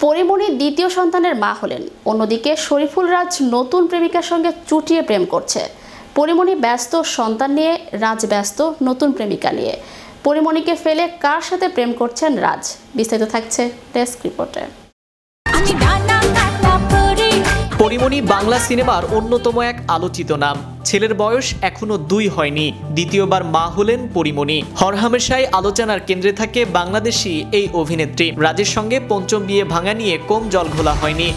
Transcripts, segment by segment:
পরিমণি দ্বিতীয় সন্তানের মা হলেন। অন্যদিকে শরীফুল রাজ নতুন প্রেমিকার সঙ্গে চুটিয়ে প্রেম করছে। পরিমণি ব্যস্ত সন্তান নিয়ে, রাজ ব্যস্ত নতুন প্রেমিকা নিয়ে। পরিমণিকে ফেলে কার সাথে প্রেম করছেন রাজ? বিস্তারিত থাকছে ডেস্ক রিপোর্টে। পরিমণি বাংলা সিনেমার অন্যতম এক আলোচিত নাম। ছেলের বয়স এখনো 2 হয়নি, দ্বিতীয়বার মা হলেন পরিমণি। হরহামেশাই আলোচনার কেন্দ্রে থাকে বাংলাদেশি এই অভিনেত্রী। রাজের সঙ্গে পঞ্চম বিয়ে ভাঙা নিয়ে কম জল ঘোলা হয়নি।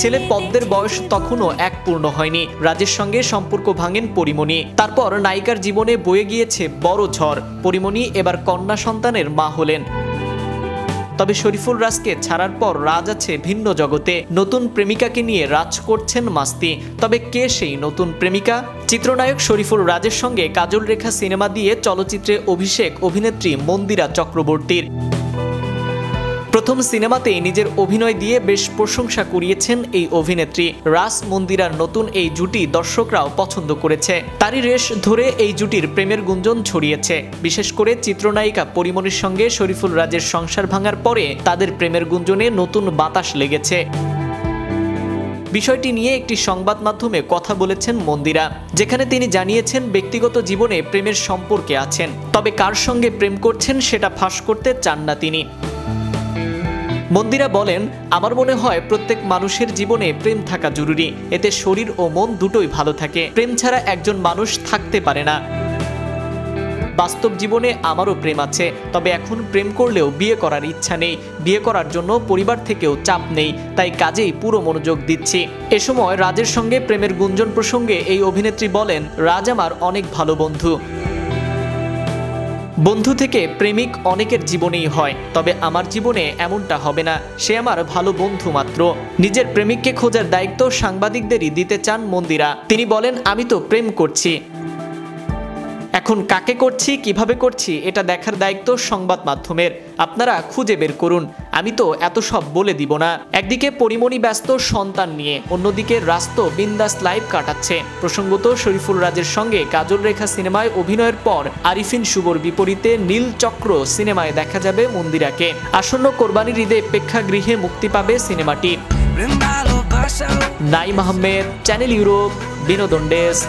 ছেলের পদ্মের বয়স তখনও 1 পূর্ণ হয়নি। রাজের সঙ্গে সম্পর্ক ভাঙেন পরিমণি। তারপর নায়িকার জীবনে বয়ে গিয়েছে বড় ঝড়। পরিমণি এবার কন্যা সন্তানের মা হলেন। তবে শরীফুল রাজকে ছাড়ার পর রাজ আছে ভিন্ন জগতে। নতুন প্রেমিকাকে নিয়ে রাজ করছেন মাস্তি। তবে কে সেই নতুন প্রেমিকা? চিত্রনায়ক শরীফুল রাজের সঙ্গে কাজল রেখা সিনেমা দিয়ে চলচ্চিত্রে অভিষেক অভিনেত্রী মন্দিরা চক্রবর্তীর। প্রথম সিনেমাতেই নিজের অভিনয় দিয়ে বেশ প্রশংসা কুড়িয়েছেন এই অভিনেত্রী। রাজ মন্দিরার নতুন এই জুটি দর্শকরাও পছন্দ করেছে। তারই রেশ ধরে এই জুটির প্রেমের গুঞ্জন ছড়িয়েছে। বিশেষ করে চিত্রনায়িকা পরিমণির সঙ্গে শরীফুল রাজের সংসার ভাঙার পরে তাদের প্রেমের গুঞ্জনে নতুন বাতাস লেগেছে। বিষয়টি নিয়ে একটি সংবাদ মাধ্যমে কথা বলেছেন মন্দিরা, যেখানে তিনি জানিয়েছেন ব্যক্তিগত জীবনে প্রেমের সম্পর্কে আছেন, তবে কার সঙ্গে প্রেম করছেন সেটা ফাঁস করতে চান না তিনি। মন্দিরা বলেন, আমার মনে হয় প্রত্যেক মানুষের জীবনে প্রেম থাকা জরুরি। এতে শরীর ও মন দুটোই ভালো থাকে। প্রেম ছাড়া একজন মানুষ থাকতে পারে না। বাস্তব জীবনে আমারও প্রেম আছে, তবে এখন প্রেম করলেও বিয়ে করার ইচ্ছা নেই। বিয়ে করার জন্য পরিবার থেকেও চাপ নেই, তাই কাজেই পুরো মনোযোগ দিচ্ছি। এ সময় রাজের সঙ্গে প্রেমের গুঞ্জন প্রসঙ্গে এই অভিনেত্রী বলেন, রাজ আমার অনেক ভালো বন্ধু। বন্ধু থেকে প্রেমিক অনেকের জীবনেই হয়, তবে আমার জীবনে এমনটা হবে না। সে আমার ভালো বন্ধু মাত্র। নিজের প্রেমিককে খোঁজার দায়িত্ব সাংবাদিকদেরই দিতে চান মন্দিরা। তিনি বলেন, আমি তো প্রেম করছি, এখন কাকে করছি, কিভাবে করছি এটা দেখার দায়িত্ব সংবাদ মাধ্যমের। আপনারা খুঁজে বের করুন, আমি তো এত সব বলে দিব না। একদিকে পরিমণি ব্যস্ত সন্তান নিয়ে, অন্যদিকে রাজ তো বিন্দাস লাইফ কাটাচ্ছে। প্রসঙ্গত, শরীফুল রাজের সঙ্গে কাজল রেখা সিনেমায় অভিনয়ের পর আরিফিন শুভর বিপরীতে নীলচক্র সিনেমায় দেখা যাবে মন্দিরাকে। আসন্ন কোরবানির ঈদে প্রেক্ষাগৃহে মুক্তি পাবে সিনেমাটি। নাইম আহমেদ, চ্যানেল ইউরোপ, বিনোদন ডেস্ক।